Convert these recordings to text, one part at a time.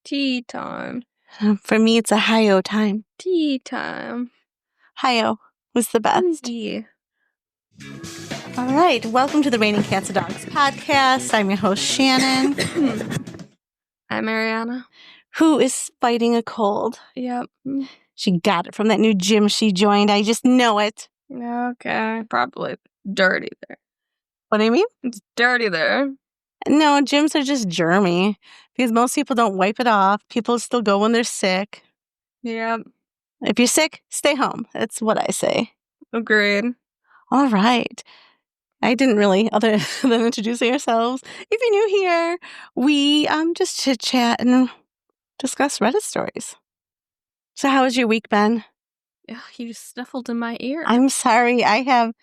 Tea time. For me, it's a hi-yo time. Tea time. Hi-yo was the best. Yeah. All right. Welcome to the Raining Cats and Dogs podcast. I'm your host, Shannon. I'm Mariana. Who is fighting a cold. Yep. She got it from that new gym she joined. I just know it. Okay. Probably dirty there. What do you mean? It's dirty there. No, gyms are just germy because most people don't wipe it off. People still go when they're sick. Yep. If you're sick, stay home. That's what I say. Agreed. All right. I didn't really, other than introducing ourselves. If you're new here, we just chit-chat and discuss Reddit stories. So how has your week been? Ugh, you just sniffled in my ear. I'm sorry. I have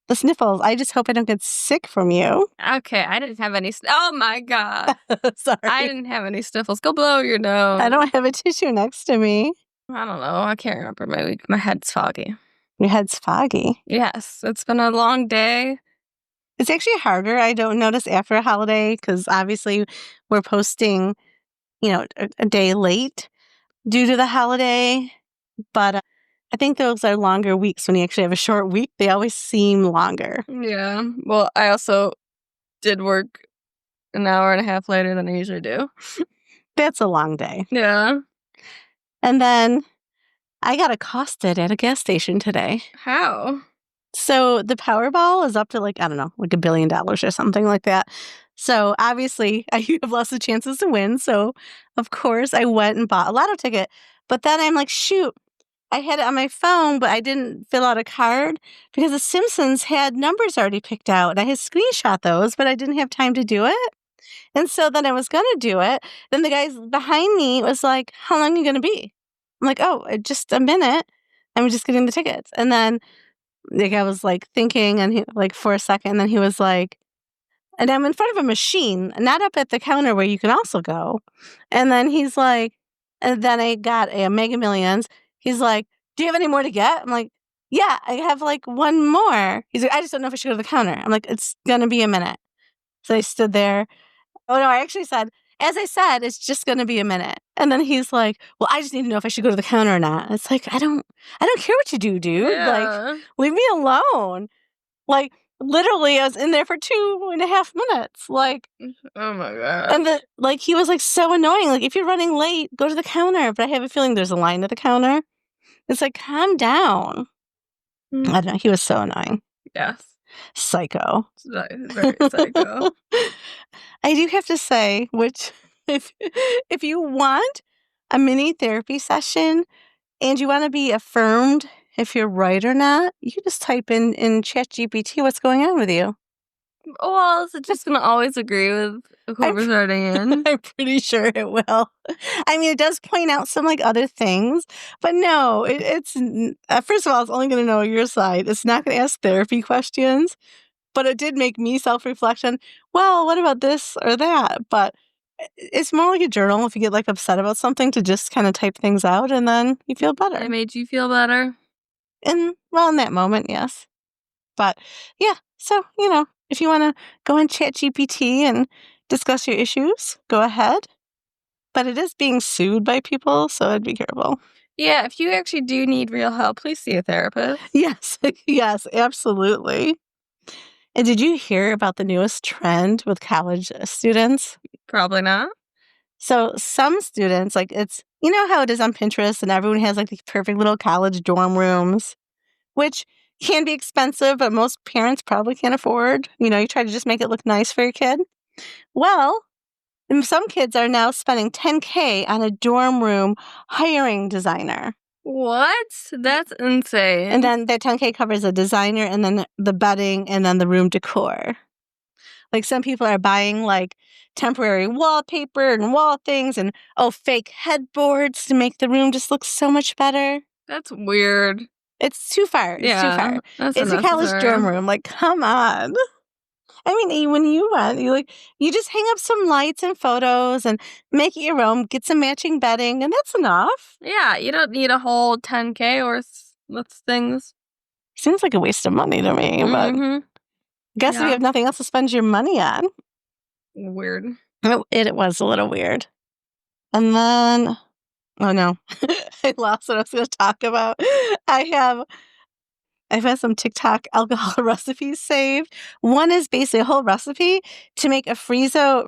the sniffles. I just hope I don't get sick from you. Okay, I didn't have any. Oh my god. Sorry. I didn't have any sniffles. Go blow your nose. I don't have a tissue next to me. I don't know. I can't remember my week. My head's foggy. Your head's foggy. Yes, it's been a long day. It's actually harder, I don't notice, after a holiday because obviously we're posting, a day late due to the holiday. But I think those are longer weeks when you actually have a short week. They always seem longer. Yeah. Well, I also did work an hour and a half later than I usually do. That's a long day. Yeah. And then I got accosted at a gas station today. How? So the Powerball is up to $1 billion or something like that. So obviously you have lots of chances to win. So of course I went and bought a lotto ticket. But then I'm like, shoot, I had it on my phone, but I didn't fill out a card because The Simpsons had numbers already picked out. And I had screenshot those, but I didn't have time to do it. And so then I was going to do it. Then the guy behind me was like, how long are you going to be? I'm like, oh, just a minute. I'm just getting the tickets. And then the guy was like thinking and he for a second, then he was like, and I'm in front of a machine, not up at the counter where you can also go. And then he's like, and then I got a Mega Millions. He's like, do you have any more to get? I'm like, yeah, I have one more. He's like, I just don't know if I should go to the counter. I'm like, it's going to be a minute. So I stood there. Oh, no, I actually said, as I said, it's just going to be a minute. And then he's like, well, I just need to know if I should go to the counter or not. It's like, I don't care what you do, dude. Yeah. Leave me alone. Literally, I was in there for 2.5 minutes. Oh my god. And he was so annoying. If you're running late, go to the counter. But I have a feeling there's a line at the counter. It's calm down. I don't know. He was so annoying. Yes. Psycho. Very psycho. I do have to say, which if you want a mini therapy session and you want to be affirmed if you're right or not, you just type in ChatGPT what's going on with you. Well, is it just going to always agree with whoever's writing in? I'm pretty sure it will. I mean, it does point out some other things, but no, it's first of all, it's only going to know your side. It's not going to ask therapy questions, but it did make me self-reflection. Well, what about this or that? But it's more like a journal if you get upset about something to just kind of type things out and then you feel better. It made you feel better? In that moment, yes. But yeah, so, if you want to go on ChatGPT and discuss your issues, go ahead. But it is being sued by people, so I'd be careful. Yeah, if you actually do need real help, please see a therapist. Yes, yes, absolutely. And did you hear about the newest trend with college students? Probably not. So some students, it's, how it is on Pinterest and everyone has these perfect little college dorm rooms, which can be expensive, but most parents probably can't afford. You try to just make it look nice for your kid. Well, some kids are now spending $10,000 on a dorm room hiring designer. What? That's insane. And then that $10,000 covers a designer and then the bedding and then the room decor. Some people are buying temporary wallpaper and wall things and fake headboards to make the room just look so much better. That's weird. It's too far. It's too far. It's a college dorm room. Come on. I mean, when you went, you just hang up some lights and photos and make it your own, get some matching bedding, and that's enough. Yeah, you don't need a whole $10,000 worth of things. Seems like a waste of money to me, but I guess if you have nothing else to spend your money on. Weird. It was a little weird. And then, oh no, I lost what I was going to talk about. I've had some TikTok alcohol recipes saved. One is basically a whole recipe to make a freezer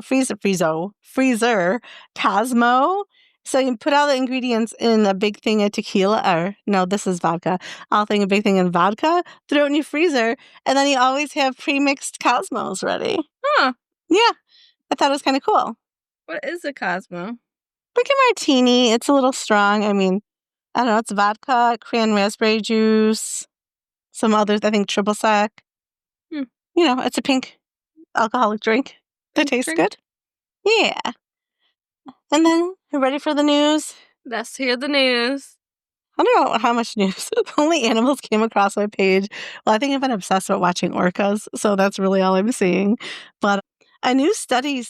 Cosmo. So you put all the ingredients in a big thing of tequila, or no, this is vodka. A big thing in vodka, throw it in your freezer, and then you always have pre-mixed Cosmos ready. Huh. Yeah, I thought it was kind of cool. What is a Cosmo? Like a martini. It's a little strong. I mean, I don't know. It's vodka, cran raspberry juice, some others. I think triple sec. Hmm. You know, it's a pink alcoholic drink that tastes good. Yeah. And then, you ready for the news? Let's hear the news. I don't know how much news. Only animals came across my page. Well, I think I've been obsessed with watching orcas, so that's really all I'm seeing. But a new study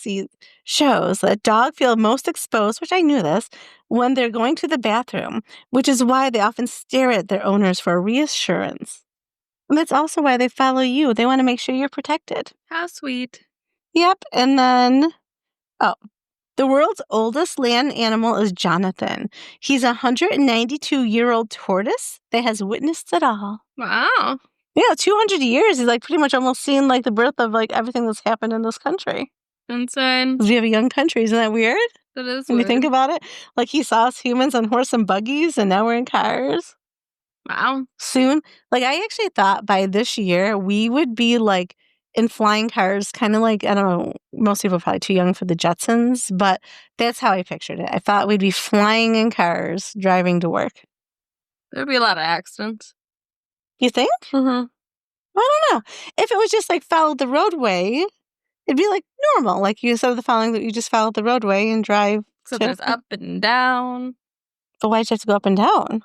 shows that dogs feel most exposed, which I knew this, when they're going to the bathroom, which is why they often stare at their owners for reassurance. And that's also why they follow you. They want to make sure you're protected. How sweet. Yep. And then, the world's oldest land animal is Jonathan. He's a 192-year-old tortoise that has witnessed it all. Wow. Yeah, 200 years. He's like pretty much almost seen like the birth of like everything that's happened in this country. Insane. 'Cause we have a young country. Isn't that weird? That is When weird. you think about it, like he saw us humans on horse and buggies, and now we're in cars. Wow. Soon, like I actually thought by this year we would be like in flying cars, kind of like, I don't know, most people are probably too young for the Jetsons, but that's how I pictured it. I thought we'd be flying in cars, driving to work. There'd be a lot of accidents. You think? Mm-hmm. I don't know. If it was just like followed the roadway, it'd be like normal. Like you said, the following that you just followed the roadway and drive. So there's up and down. But why'd you have to go up and down?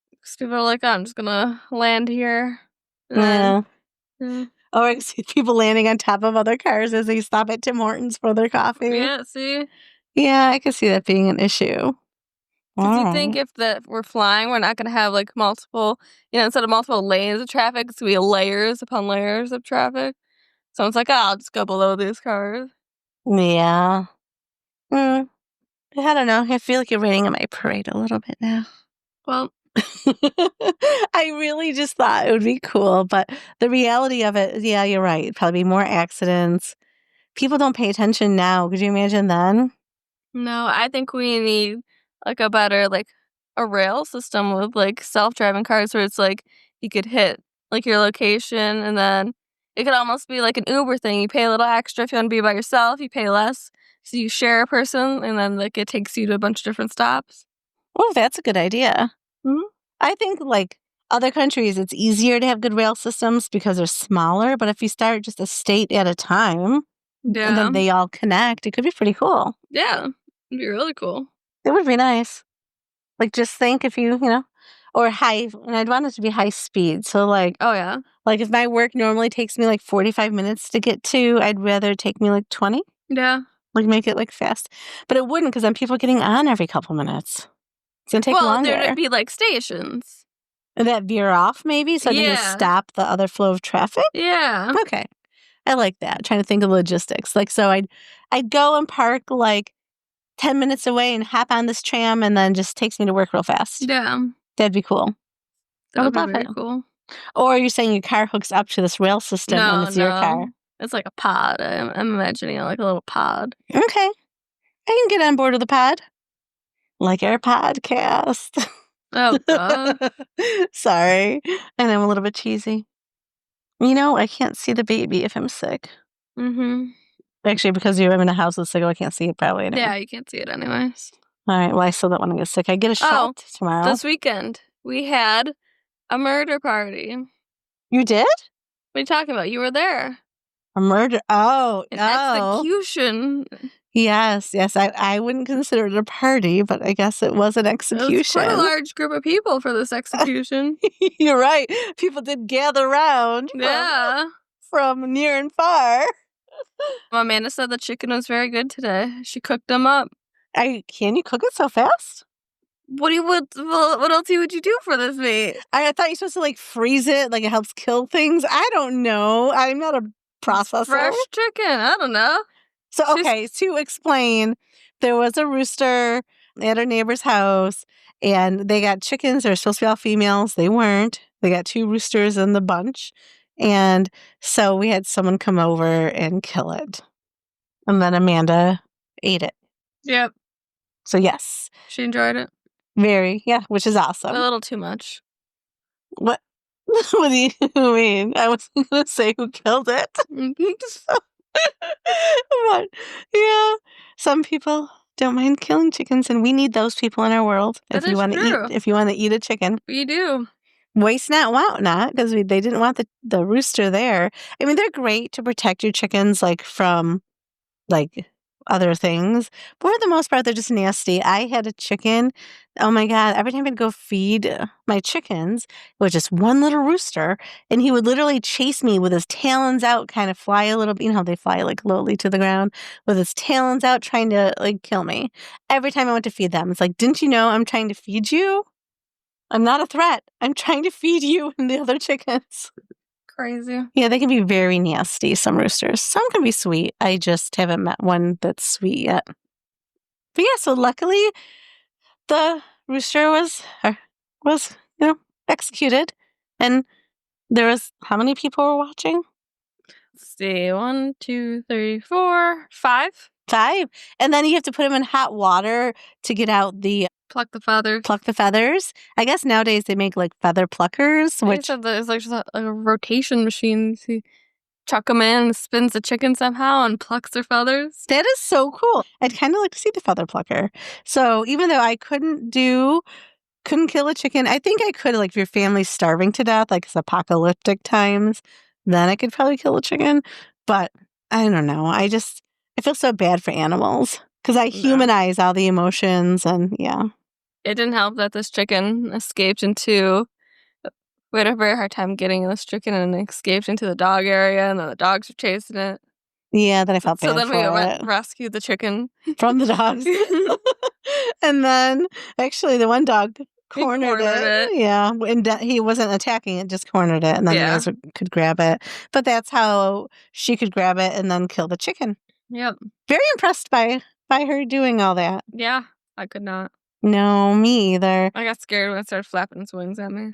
Because people are like, oh, I'm just going to land here. Yeah. Yeah. Or I see people landing on top of other cars as they stop at Tim Hortons for their coffee. Yeah, see? Yeah, I could see that being an issue. Because you think if we're flying, we're not going to have like multiple, instead of multiple lanes of traffic, it's going to be layers upon layers of traffic. So it's like, oh, I'll just go below these cars. Yeah. I don't know. I feel like you're raining on my parade a little bit now. Well, I really just thought it would be cool, but the reality of it, yeah, you're right. Probably more accidents. People don't pay attention now. Could you imagine then? no, I think we need like a better, like a rail system with like self-driving cars where it's like you could hit like your location and then it could almost be like an Uber thing. You pay a little extra if you want to be by yourself, you pay less. So you share a person and then like it takes you to a bunch of different stops. Oh, that's a good idea. Mhm. I think like other countries, it's easier to have good rail systems because they're smaller. But if you start just a state at a time and Yeah. then they all connect, it could be pretty cool. Yeah. It'd be really cool. It would be nice. Like just think if you or high, and I'd want it to be high speed. So like, Oh, yeah. like if my work normally takes me like 45 minutes to get to, I'd rather take me like 20. Yeah. Like make it like fast. But it wouldn't because then people are getting on every couple minutes. It's going to take longer. There'd be like stations. And that veer off maybe so it doesn't stop the other flow of traffic? Yeah. Okay. I like that. I'm trying to think of logistics. Like so I'd go and park like 10 minutes away and hop on this tram and then just takes me to work real fast. Yeah. That'd be cool. That would be love very it. cool. Or you're saying your car hooks up to this rail system and it's your car. It's like a pod. I'm imagining it like a little pod. Okay. I can get on board with the pod. Like our podcast. Oh, God. Sorry. And I'm a little bit cheesy. I can't see the baby if I'm sick. Mm-hmm. Actually, because I'm in a house with sick, I can't see it probably anyway. Yeah, you can't see it anyways. All right. Well, I still don't want to get sick. I get a shot tomorrow. This weekend, we had a murder party. You did? What are you talking about? You were there. A murder? Oh. An execution. Yes. I wouldn't consider it a party, but I guess it was an execution. It was quite a large group of people for this execution. You're right. People did gather around. From near and far. Amanda said the chicken was very good today. She cooked them up. Can you cook it so fast? What else would you do for this meat? I thought you're supposed to like freeze it, like it helps kill things. I don't know. I'm not a processor. Fresh chicken. I don't know. So, okay, to explain, there was a rooster at our neighbor's house, and they got chickens. They're supposed to be all females. They weren't. They got 2 roosters in the bunch. And so we had someone come over and kill it. And then Amanda ate it. Yep. So, yes. She enjoyed it. Very, yeah, which is awesome. A little too much. What? What do you mean? I wasn't going to say who killed it. But, yeah, some people don't mind killing chickens, and we need those people in our world. That If you is want to eat, true. if you want to eat a chicken, We do. waste not, want not, because they didn't want the rooster there. I mean, they're great to protect your chickens, like from like other things. But for the most part, they're just nasty. I had a chicken. Oh my God. Every time I'd go feed my chickens, it was just one little rooster. And he would literally chase me with his talons out, kind of fly a little bit. You know how they fly like lowly to the ground with his talons out, trying to like kill me. Every time I went to feed them, it's like, didn't you know I'm trying to feed you? I'm not a threat. I'm trying to feed you and the other chickens. Crazy. Yeah, they can be very nasty, some roosters. Some can be sweet. I just haven't met one that's sweet yet. But yeah, so luckily the rooster was executed. And there was, how many people were watching? Let's see. 1, 2, 3, 4, 5. 5. And then you have to put them in hot water to get out the Pluck the feathers. I guess nowadays they make like feather pluckers, They which said that it's like just a rotation machine. You chuck them in and spins the chicken somehow and plucks their feathers. that is so cool. I'd kind of like to see the feather plucker. So even though I couldn't kill a chicken, I think I could, like, if your family's starving to death, like it's apocalyptic times, then I could probably kill a chicken. But I don't know. I feel so bad for animals because I humanize all the emotions, and yeah. It didn't help that this chicken escaped into. We had a very hard time getting this chicken, and it escaped into the dog area, and then the dogs were chasing it. Yeah, then I felt bad So then for we it. went and rescued the chicken From the dogs. And then actually the one dog cornered it. Yeah, and he wasn't attacking it, just cornered it, and then you guys could grab it. But that's how she could grab it and then kill the chicken. Yep. Very impressed by her doing all that. Yeah, I could not. No, me either. I got scared when it started flapping its wings at me.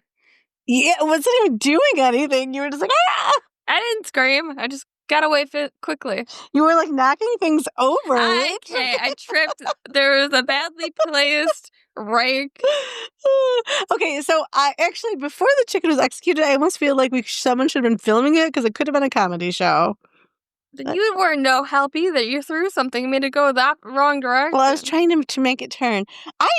Yeah, it wasn't even doing anything. You were just like, ah! I didn't scream. I just got away quickly. You were like knocking things over. Okay, I tripped. There was a badly placed rake. Okay, so I actually, before the chicken was executed, I almost feel like someone should have been filming it because it could have been a comedy show. You weren't no help either. You threw something and made it go that wrong direction. Well, I was trying to make it turn.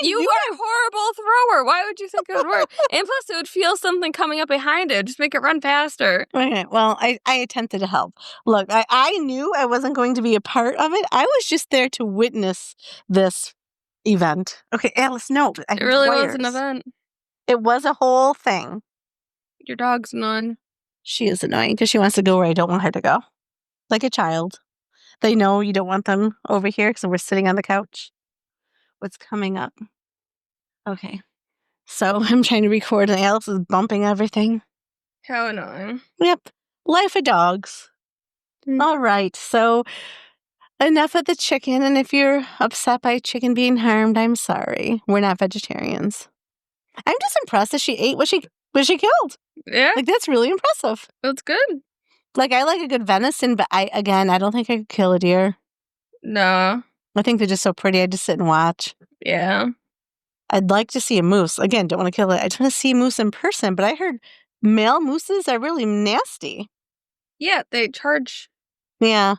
You were a horrible thrower. Why would you think it would work? And plus, it would feel something coming up behind it. Just make it run faster. Okay, well, I attempted to help. Look, I knew I wasn't going to be a part of it. I was just there to witness this event. Okay, Alice, no. It really was an event. It was a whole thing. Your dog's annoying. She is annoying because she wants to go where I don't want her to go. Like a child. They know you don't want them over here because we're sitting on the couch. What's coming up? Okay. So I'm trying to record and Alice is bumping everything. How annoying. Yep. Life of dogs. All right. So enough of the chicken. And if you're upset by chicken being harmed, I'm sorry. We're not vegetarians. I'm just impressed that she ate what she killed. Yeah. Like, that's really impressive. That's good. Like, I like a good venison, but I don't think I could kill a deer. No. I think they're just so pretty. I just sit and watch. Yeah. I'd like to see a moose. Again, don't want to kill it. I just want to see a moose in person, but I heard male mooses are really nasty. Yeah, they charge. Yeah.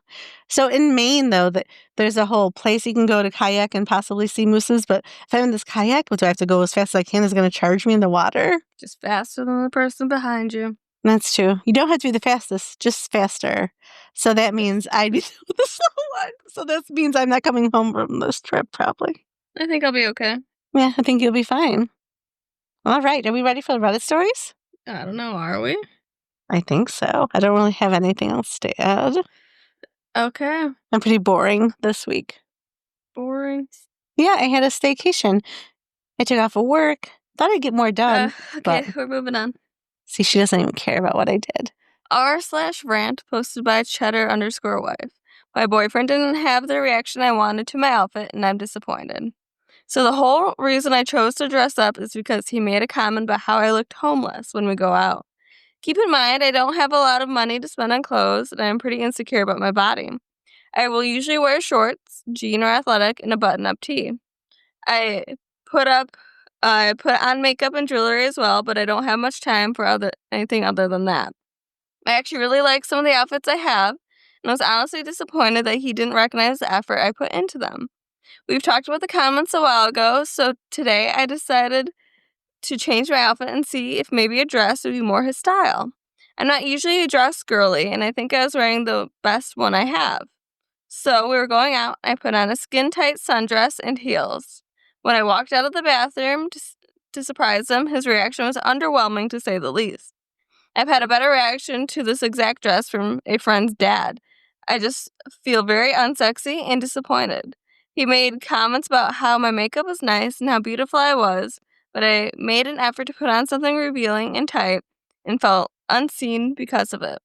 So in Maine, though, there's a whole place you can go to kayak and possibly see mooses. But if I'm in this kayak, do I have to go as fast as I can? Is it going to charge me in the water? Just faster than the person behind you. That's true. You don't have to be the fastest, just faster. So that means I'd be the slow one. So that means I'm not coming home from this trip, probably. I think I'll be okay. Yeah, I think you'll be fine. All right. Are we ready for the Reddit stories? I don't know. Are we? I think so. I don't really have anything else to add. Okay. I'm pretty boring this week. Boring? Yeah, I had a staycation. I took off of work. Thought I'd get more done. Okay, we're moving on. See, she doesn't even care about what I did. r/rant posted by cheddar_wife. My boyfriend didn't have the reaction I wanted to my outfit, and I'm disappointed. So the whole reason I chose to dress up is because he made a comment about how I looked homeless when we go out. Keep in mind, I don't have a lot of money to spend on clothes, and I'm pretty insecure about my body. I will usually wear shorts, jean or athletic, and a button-up tee. I put up, I put on makeup and jewelry as well, but I don't have much time for anything other than that. I actually really like some of the outfits I have, and I was honestly disappointed that he didn't recognize the effort I put into them. We've talked about the comments a while ago, so today I decided to change my outfit and see if maybe a dress would be more his style. I'm not usually a dress girly, and I think I was wearing the best one I have. So we were going out. I put on a skin-tight sundress and heels. When I walked out of the bathroom to surprise him, his reaction was underwhelming to say the least. I've had a better reaction to this exact dress from a friend's dad. I just feel very unsexy and disappointed. He made comments about how my makeup was nice and how beautiful I was, but I made an effort to put on something revealing and tight and felt unseen because of it.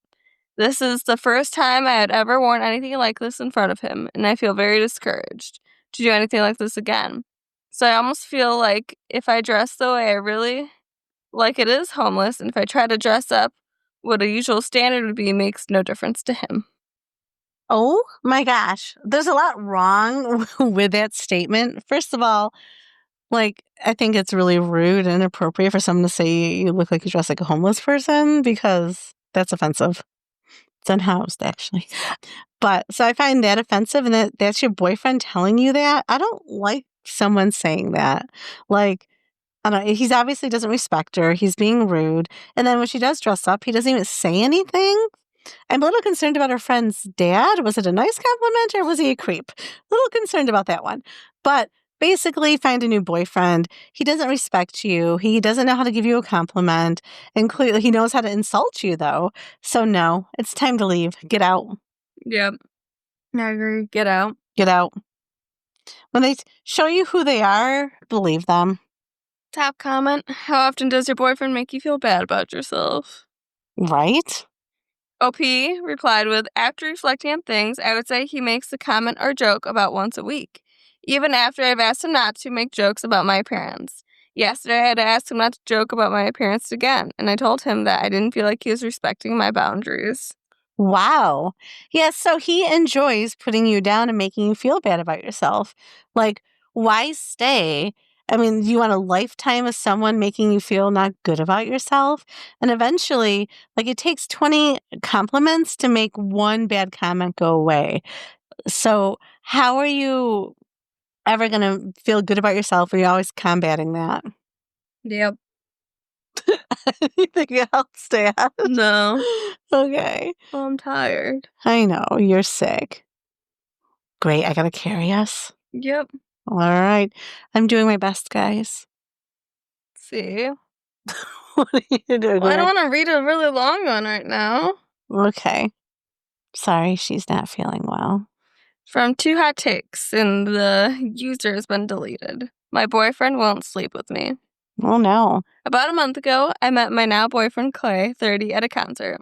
This is the first time I had ever worn anything like this in front of him, and I feel very discouraged to do anything like this again. So I almost feel like if I dress the way I really like it is homeless, and if I try to dress up what a usual standard would be, makes no difference to him. Oh my gosh. There's a lot wrong with that statement. First of all, like, I think it's really rude and inappropriate for someone to say you look like you dress like a homeless person because that's offensive. It's unhoused, actually. But so I find that offensive, and that's your boyfriend telling you that. I don't like someone saying that. Like, I don't know, he's obviously doesn't respect her. He's being rude. And then when she does dress up, he doesn't even say anything. I'm a little concerned about her friend's dad. Was it a nice compliment or was he a creep? A little concerned about that one. But basically, find a new boyfriend. He doesn't respect you. He doesn't know how to give you a compliment. And clearly, he knows how to insult you, though. So, no, it's time to leave. Get out. Yep, I agree. Get out. Get out. When they show you who they are, believe them. Top comment. How often does your boyfriend make you feel bad about yourself? Right? OP replied with, after reflecting on things, I would say he makes a comment or joke about once a week, even after I've asked him not to make jokes about my appearance. Yesterday, I had to ask him not to joke about my appearance again, and I told him that I didn't feel like he was respecting my boundaries. Wow. Yes, so he enjoys putting you down and making you feel bad about yourself. Like, why stay? I mean, you want a lifetime of someone making you feel not good about yourself? And eventually, like, it takes 20 compliments to make one bad comment go away. So, how are you ever going to feel good about yourself? Are you always combating that? Yep. Anything else, Dad? No. Okay. Well, I'm tired. I know, you're sick. Great, I gotta carry us. Yep. All right. I'm doing my best, guys. See? What are you doing? Well, I don't want to read a really long one right now. Okay. Sorry, she's not feeling well. From Two Hot Takes, and the user has been deleted. My boyfriend won't sleep with me. Oh, no. About a month ago, I met my now boyfriend Clay, 30, at a concert.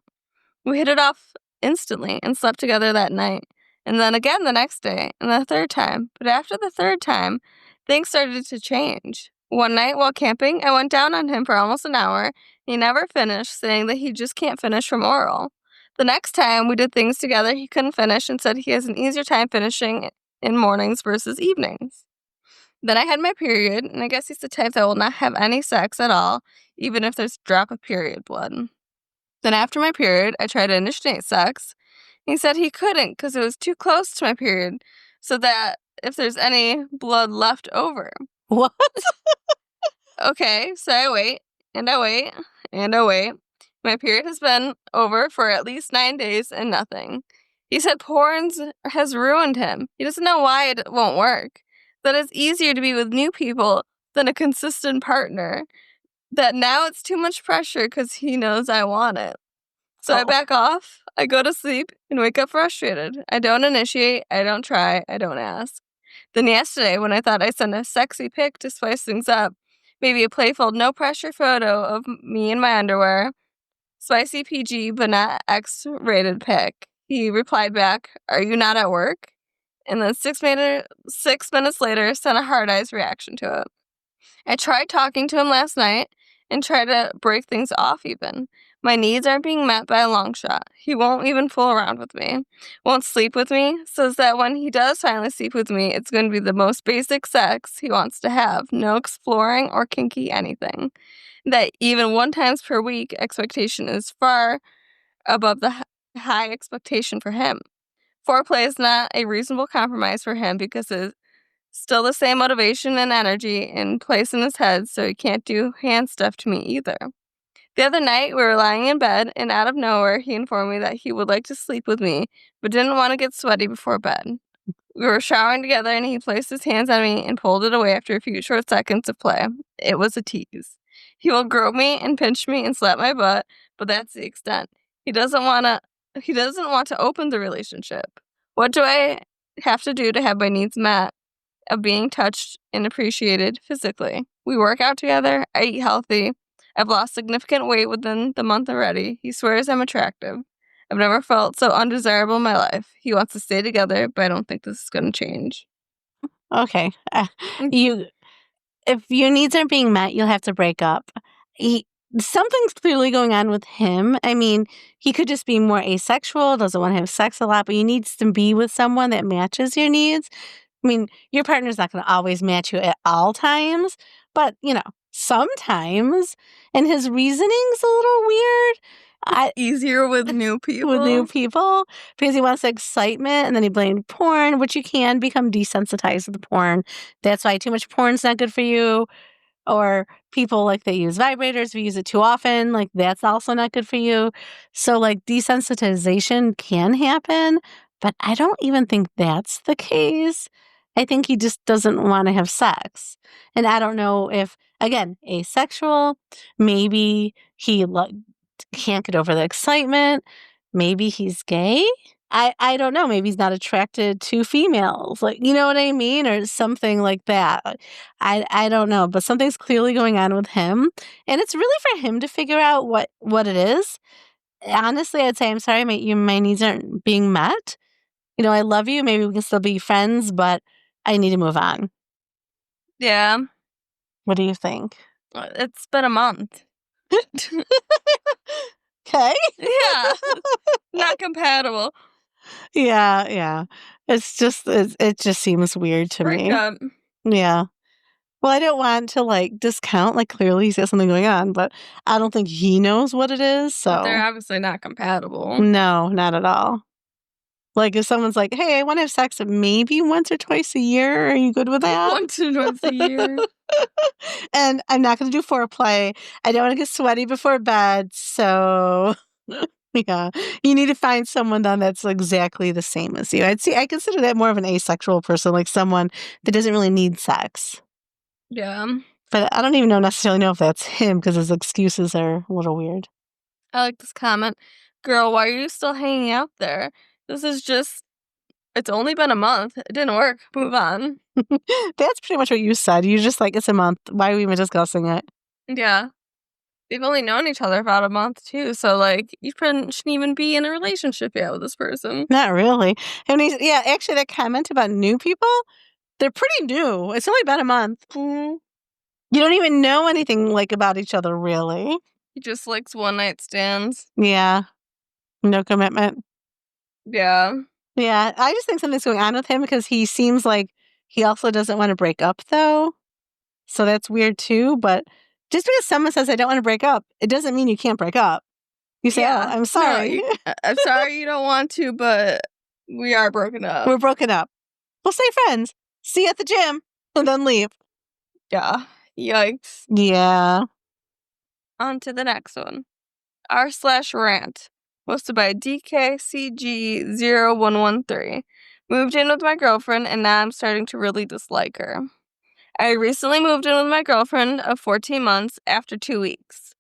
We hit it off instantly and slept together that night, and then again the next day, and the third time. But after the third time, things started to change. One night while camping, I went down on him for almost an hour. He never finished, saying that he just can't finish from oral. The next time we did things together, he couldn't finish and said he has an easier time finishing in mornings versus evenings. Then I had my period, and I guess he's the type that will not have any sex at all, even if there's a drop of period blood. Then after my period, I tried to initiate sex. He said he couldn't because it was too close to my period, so that if there's any blood left over. What? Okay, so I wait, and I wait, and I wait. My period has been over for at least 9 days and nothing. He said porn has ruined him. He doesn't know why it won't work. That it's easier to be with new people than a consistent partner. That now it's too much pressure because he knows I want it. So I back off, I go to sleep, and wake up frustrated. I don't initiate, I don't try, I don't ask. Then yesterday, when I thought I sent a sexy pic to spice things up, maybe a playful no-pressure photo of me in my underwear, spicy PG but not X-rated pic, he replied back, "Are you not at work?" and then 6 minutes later sent a hard eyes reaction to it. I tried talking to him last night and tried to break things off even. My needs aren't being met by a long shot. He won't even fool around with me. Won't sleep with me. Says that when he does finally sleep with me, it's going to be the most basic sex he wants to have. No exploring or kinky anything. That even 1 time per week expectation is far above the high expectation for him. Foreplay is not a reasonable compromise for him because it's still the same motivation and energy in place in his head, so he can't do hand stuff to me either. The other night, we were lying in bed, and out of nowhere, he informed me that he would like to sleep with me, but didn't want to get sweaty before bed. We were showering together, and he placed his hands on me and pulled it away after a few short seconds of play. It was a tease. He will grope me and pinch me and slap my butt, but that's the extent. He doesn't want to open the relationship. What do I have to do to have my needs met of being touched and appreciated physically? We work out together. I eat healthy. I've lost significant weight within the month already. He swears I'm attractive. I've never felt so undesirable in my life. He wants to stay together, but I don't think this is going to change. Okay. You, if your needs aren't being met, you'll have to break up. Something's clearly going on with him. I mean, he could just be more asexual, doesn't want to have sex a lot, but he needs to be with someone that matches your needs. I mean, your partner's not going to always match you at all times, but, sometimes. And his reasoning's a little weird. Easier with new people. With new people, because he wants excitement, and then he blamed porn, which you can become desensitized to the porn. That's why too much porn's not good for you. Or people that use vibrators, if you use it too often, that's also not good for you. So desensitization can happen, but I don't even think that's the case. I think he just doesn't want to have sex. And I don't know if, again, asexual, maybe he can't get over the excitement. Maybe he's gay. I don't know. Maybe he's not attracted to females. You know what I mean? Or something like that. I don't know. But something's clearly going on with him. And it's really for him to figure out what it is. Honestly, I'd say, I'm sorry, my needs aren't being met. I love you. Maybe we can still be friends, but I need to move on. Yeah. What do you think? It's been a month. Okay. Yeah. Not compatible. Yeah. It's just, it just seems weird to me. Breakup. Yeah. Well, I don't want to discount, clearly he's got something going on, but I don't think he knows what it is, so. But they're obviously not compatible. No, not at all. If someone's like, hey, I want to have sex maybe once or twice a year, are you good with that? Once or twice a year. And I'm not going to do foreplay. I don't want to get sweaty before bed, so yeah. You need to find someone then that's exactly the same as you. I consider that more of an asexual person, someone that doesn't really need sex. Yeah. But I don't even necessarily know if that's him because his excuses are a little weird. I like this comment. Girl, why are you still hanging out there? It's only been a month. It didn't work. Move on. That's pretty much what you said. You're just it's a month. Why are we even discussing it? Yeah. They've only known each other about a month, too. So, you shouldn't even be in a relationship yet with this person. Not really. Actually, that comment about new people, they're pretty new. It's only been a month. Mm-hmm. You don't even know anything, about each other, really. He just likes one-night stands. Yeah. No commitment. Yeah. Yeah. I just think something's going on with him because he seems like he also doesn't want to break up, though. So that's weird, too. But just because someone says, I don't want to break up, it doesn't mean you can't break up. You say, Yeah. oh, I'm sorry. No, I'm sorry you don't want to, but we are broken up. We're broken up. We'll stay friends. See you at the gym. And then leave. Yeah. Yikes. Yeah. On to the next one. r/rant. Hosted by DKCG0113. Moved in with my girlfriend, and now I'm starting to really dislike her. I recently moved in with my girlfriend of 14 months after 2 weeks.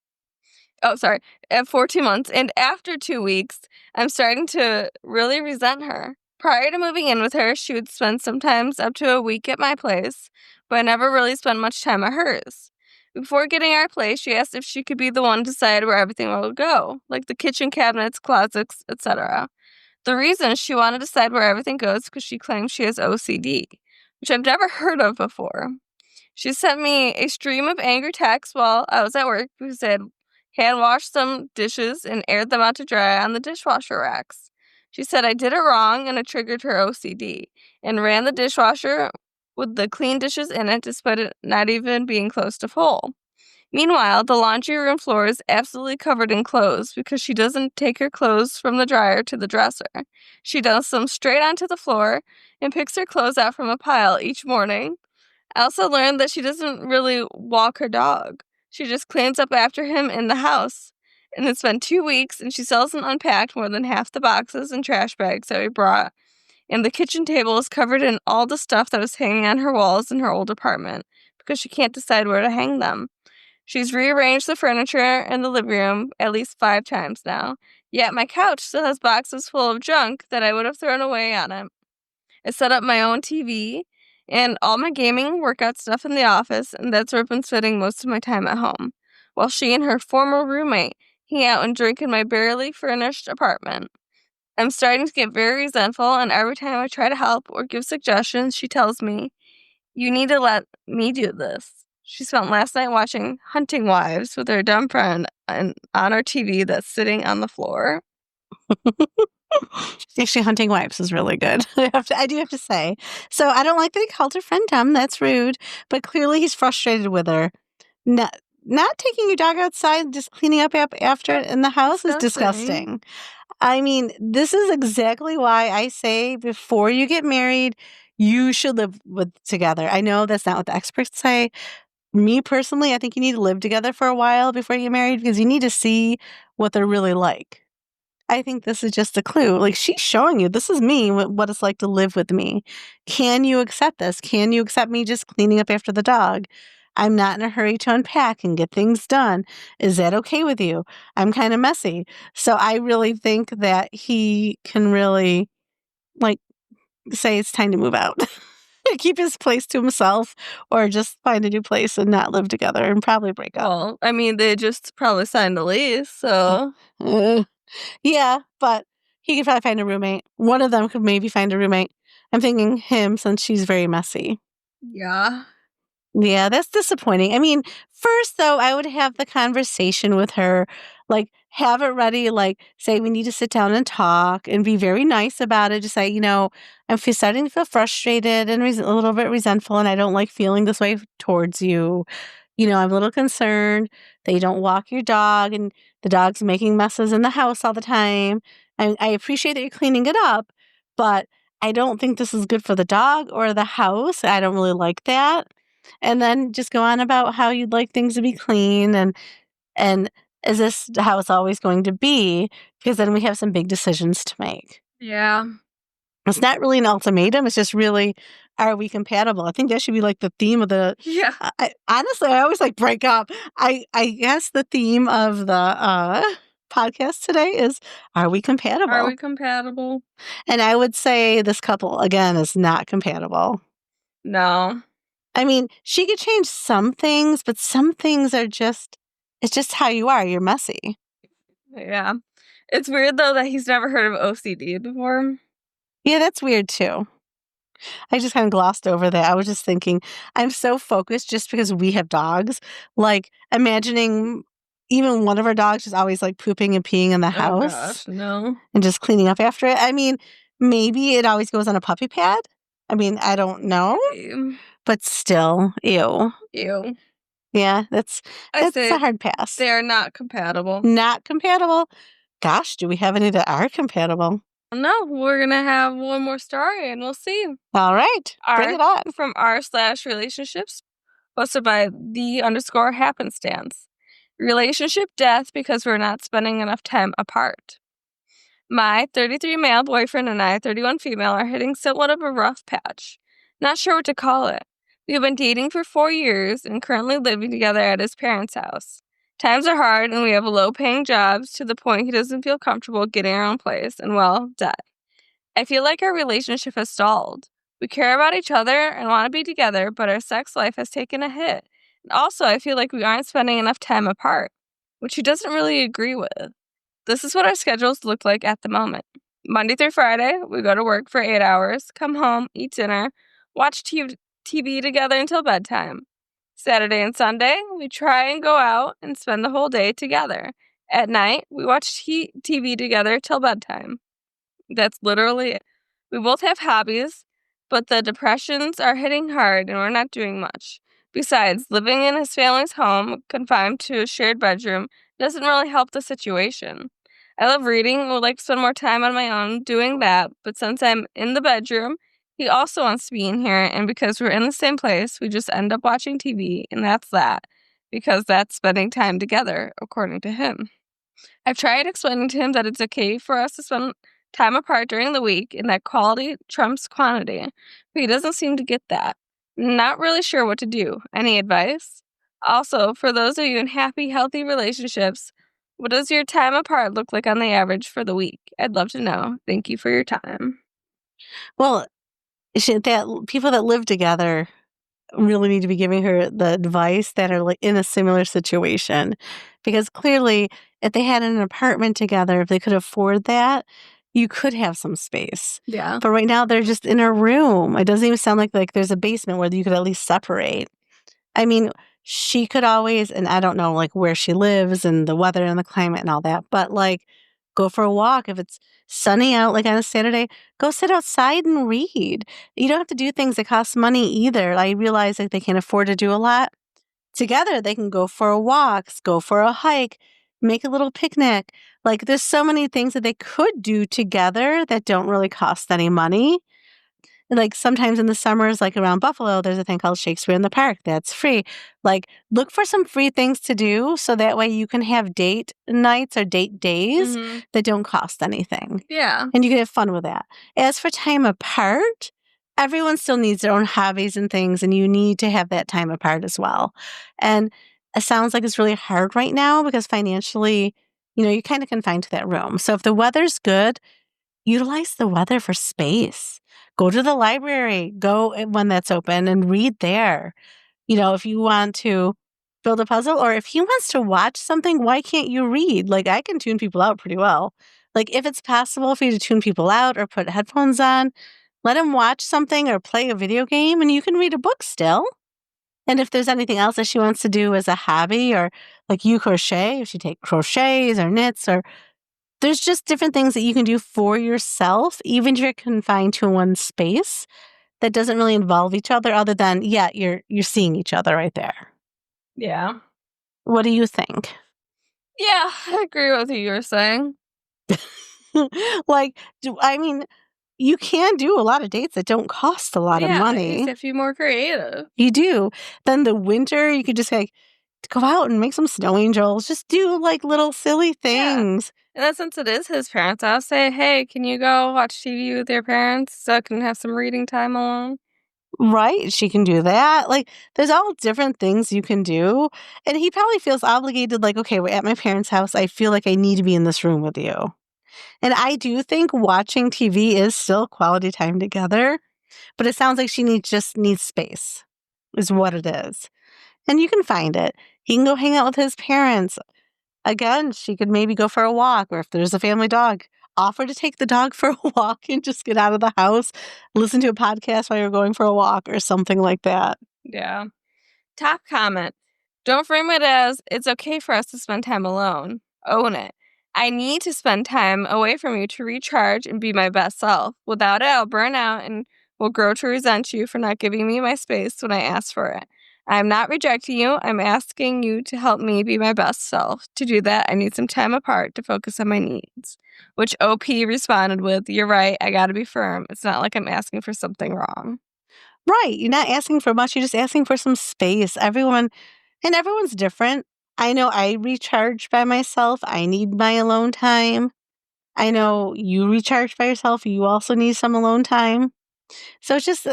At 14 months, and after 2 weeks, I'm starting to really resent her. Prior to moving in with her, she would spend sometimes up to a week at my place, but I never really spent much time at hers. Before getting our place, she asked if she could be the one to decide where everything would go, like the kitchen cabinets, closets, etc. The reason she wanted to decide where everything goes because she claims she has OCD, which I've never heard of before. She sent me a stream of angry texts while I was at work because I had hand washed some dishes and aired them out to dry on the dishwasher racks. She said I did it wrong and it triggered her OCD and ran the dishwasher with the clean dishes in it despite it not even being close to full. Meanwhile, the laundry room floor is absolutely covered in clothes because she doesn't take her clothes from the dryer to the dresser. She dumps them straight onto the floor and picks her clothes out from a pile each morning. I also learned that she doesn't really walk her dog. She just cleans up after him in the house. And it's been 2 weeks, and she still hasn't unpacked more than half the boxes and trash bags that we brought. And the kitchen table is covered in all the stuff that was hanging on her walls in her old apartment because she can't decide where to hang them. She's rearranged the furniture in the living room at least 5 times now. Yet my couch still has boxes full of junk that I would have thrown away on it. I set up my own TV and all my gaming workout stuff in the office, and that's where I've been spending most of my time at home, while she and her former roommate hang out and drink in my barely furnished apartment. I'm starting to get very resentful, and every time I try to help or give suggestions, she tells me, "You need to let me do this." She spent last night watching Hunting Wives with her dumb friend and on our TV that's sitting on the floor. Actually, Hunting Wives is really good. I do have to say. So I don't like that he called her friend dumb. That's rude. But clearly he's frustrated with her. Not taking your dog outside, just cleaning up after it in the house is disgusting. I mean, this is exactly why I say before you get married, you should live together. I know that's not what the experts say. Me personally, I think you need to live together for a while before you get married because you need to see what they're really like. I think this is just a clue. Like, she's showing you, this is me, what it's like to live with me. Can you accept this? Can you accept me just cleaning up after the dog? I'm not in a hurry to unpack and get things done. Is that okay with you? I'm kind of messy. So I really think that he can really, like, say it's time to move out. Keep his place to himself or just find a new place and not live together and probably break up. Well, I mean, they just probably signed a lease, so. Uh, yeah, but he could probably find a roommate. One of them could maybe find a roommate. I'm thinking him since she's very messy. Yeah. Yeah, that's disappointing. I mean, first though, I would have the conversation with her, like have it ready, like say we need to sit down and talk and be very nice about it. Just say, starting to feel frustrated and a little bit resentful, and I don't like feeling this way towards you. I'm a little concerned that you don't walk your dog and the dog's making messes in the house all the time. I appreciate that you're cleaning it up, but I don't think this is good for the dog or the house. I don't really like that. And then just go on about how you'd like things to be clean and is this how it's always going to be? Because then we have some big decisions to make. Yeah. It's not really an ultimatum. It's just really, are we compatible? I think that should be like the theme of the. Yeah. Honestly, I always like break up. I guess the theme of the podcast today is, are we compatible? Are we compatible? And I would say this couple again is not compatible. No. I mean, she could change some things, but some things are just, it's just how you are. You're messy. Yeah. It's weird, though, that he's never heard of OCD before. Yeah, that's weird, too. I just kind of glossed over that. I was just thinking, I'm so focused just because we have dogs. Like, imagining even one of our dogs is always like pooping and peeing in the house. Oh, gosh, no. And just cleaning up after it. I mean, maybe it always goes on a puppy pad. I mean, I don't know. Ew. But still, ew. Ew. Yeah, that's say a hard pass. They are not compatible. Not compatible. Gosh, do we have any that are compatible? No, we're going to have one more story and we'll see. All right, bring it on. From r/relationships, posted by _happenstance. Relationship death because we're not spending enough time apart. My 33 male boyfriend and I, 31 female, are hitting somewhat of a rough patch. Not sure what to call it. We have been dating for 4 years and currently living together at his parents' house. Times are hard and we have low-paying jobs to the point he doesn't feel comfortable getting our own place and, well, debt. I feel like our relationship has stalled. We care about each other and want to be together, but our sex life has taken a hit. And also, I feel like we aren't spending enough time apart, which he doesn't really agree with. This is what our schedules look like at the moment. Monday through Friday, we go to work for 8 hours, come home, eat dinner, watch TV together until bedtime. Saturday and Sunday, we try and go out and spend the whole day together. At night, we watch TV together till bedtime. That's literally it. We both have hobbies, but the depressions are hitting hard and we're not doing much. Besides, living in his family's home, confined to a shared bedroom, doesn't really help the situation. I love reading and would like to spend more time on my own doing that, but since I'm in the bedroom, he also wants to be in here, and because we're in the same place, we just end up watching TV, and that's that, because that's spending time together, according to him. I've tried explaining to him that it's okay for us to spend time apart during the week and that quality trumps quantity, but he doesn't seem to get that. Not really sure what to do. Any advice? Also, for those of you in happy, healthy relationships, what does your time apart look like on the average for the week? I'd love to know. Thank you for your time. Well, people that live together really need to be giving her the advice that are like in a similar situation. Because clearly, if they had an apartment together, if they could afford that, you could have some space. Yeah. But right now, they're just in a room. It doesn't even sound like there's a basement where you could at least separate. I mean, she could always, and I don't know like where she lives and the weather and the climate and all that, but like go for a walk. If it's sunny out, like on a Saturday, go sit outside and read. You don't have to do things that cost money either. I realize like they can't afford to do a lot. Together, they can go for a walk, go for a hike, make a little picnic. Like there's so many things that they could do together that don't really cost any money. Like sometimes in the summers, like around Buffalo, there's a thing called Shakespeare in the Park that's free. Like look for some free things to do so that way you can have date nights or date days that don't cost anything. Yeah. And you can have fun with that. As for time apart, everyone still needs their own hobbies and things, and you need to have that time apart as well. And it sounds like it's really hard right now because financially, you're kind of confined to that room. So if the weather's good, utilize the weather for space. Go to the library, go when that's open and read there. If you want to build a puzzle or if he wants to watch something, why can't you read? Like I can tune people out pretty well. Like if it's possible for you to tune people out or put headphones on, let him watch something or play a video game and you can read a book still. And if there's anything else that she wants to do as a hobby or like you crochet, if she take crochets or knits or there's just different things that you can do for yourself, even if you're confined to one space that doesn't really involve each other than, you're seeing each other right there. Yeah. What do you think? Yeah, I agree with what you were saying. You can do a lot of dates that don't cost a lot of You money. just have to be more creative. You do. Then the winter, you could just like go out and make some snow angels. Just do like little silly things. And then since it is his parents, I'll say, hey, can you go watch TV with your parents so I can have some reading time alone? Right. She can do that. Like, there's all different things you can do. And he probably feels obligated, like, okay, we're at my parents' house. I feel like I need to be in this room with you. And I do think watching TV is still quality time together, but it sounds like just needs space, is what it is. And you can find it. He can go hang out with his parents. Again, she could maybe go for a walk, or if there's a family dog, offer to take the dog for a walk and just get out of the house, listen to a podcast while you're going for a walk or something like that. Yeah. Top comment. Don't frame it as it's okay for us to spend time alone. Own it. I need to spend time away from you to recharge and be my best self. Without it, I'll burn out and will grow to resent you for not giving me my space when I ask for it. I'm not rejecting you. I'm asking you to help me be my best self. To do that, I need some time apart to focus on my needs. Which OP responded with, you're right, I gotta be firm. It's not like I'm asking for something wrong. Right. You're not asking for much. You're just asking for some space. Everyone's different. I know I recharge by myself. I need my alone time. I know you recharge by yourself. You also need some alone time. So it's just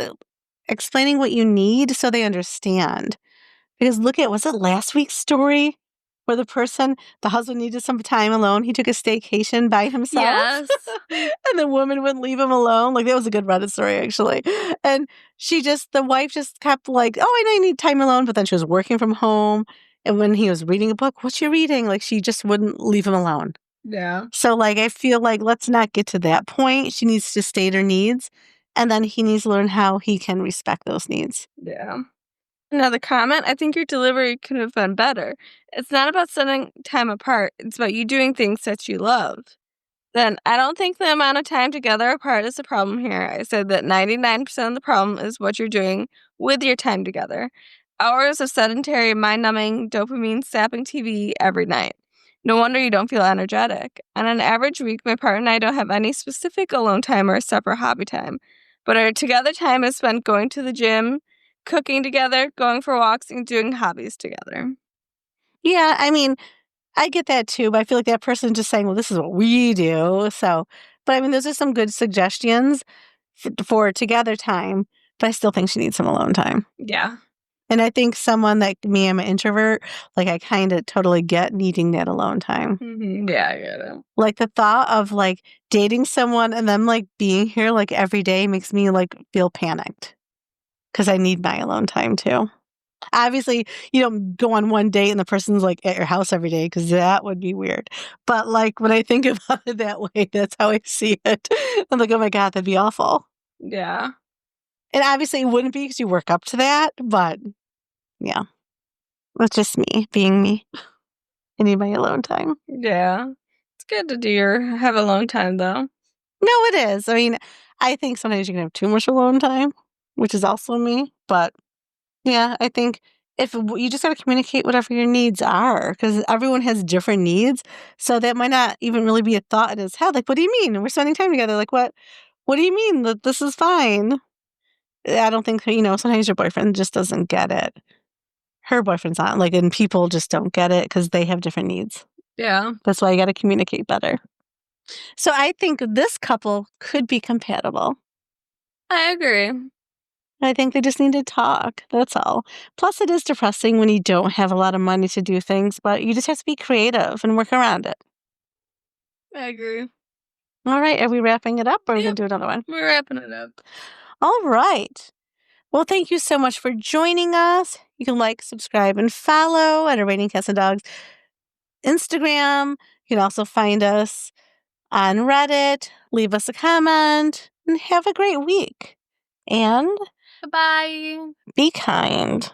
explaining what you need so they understand. Because was it last week's story where the husband needed some time alone? He took a staycation by himself. Yes. And the woman wouldn't leave him alone. Like, that was a good Reddit story, actually. And the wife just kept like, oh, I need time alone. But then she was working from home. And when he was reading a book, what's you reading? Like, she just wouldn't leave him alone. Yeah. So, like, I feel like let's not get to that point. She needs to state her needs, and then he needs to learn how he can respect those needs. Yeah. Another comment, I think your delivery could have been better. It's not about spending time apart, it's about you doing things that you love. Then I don't think the amount of time together apart is the problem here. I said that 99% of the problem is what you're doing with your time together. Hours of sedentary, mind numbing, dopamine sapping TV every night. No wonder you don't feel energetic. On an average week, my partner and I don't have any specific alone time or separate hobby time. But our together time is spent going to the gym, cooking together, going for walks, and doing hobbies together. Yeah, I mean, I get that too, but I feel like that person's just saying, well, this is what we do. So, but I mean, those are some good suggestions for together time, but I still think she needs some alone time. Yeah. And I think someone like me, I'm an introvert, like I kind of totally get needing that alone time. Yeah, I get it. Like the thought of like dating someone and them like being here like every day makes me like feel panicked because I need my alone time too. Obviously, you don't go on one date and the person's like at your house every day because that would be weird. But like when I think about it that way, that's how I see it. I'm like, oh my God, that'd be awful. Yeah. And obviously, it wouldn't be because you work up to that. But yeah, that's just me being me. I need my alone time. Yeah. It's good to do your have alone time though. No, it is. I mean, I think sometimes you can have too much alone time, which is also me. But yeah, I think if you just got to communicate whatever your needs are, because everyone has different needs. So that might not even really be a thought in his head. Like, what do you mean? We're spending time together. Like, what? What do you mean that this is fine? I don't think, sometimes your boyfriend just doesn't get it. Her boyfriend's not. Like, and people just don't get it because they have different needs. Yeah. That's why you got to communicate better. So I think this couple could be compatible. I agree. I think they just need to talk. That's all. Plus, it is depressing when you don't have a lot of money to do things, but you just have to be creative and work around it. I agree. All right. Are we wrapping it up or are we going Yep. to do another one? We're wrapping it up. All right. Well, thank you so much for joining us. You can like, subscribe, and follow at A Rating Cats and Dogs Instagram. You can also find us on Reddit. Leave us a comment and have a great week. And Goodbye. be kind.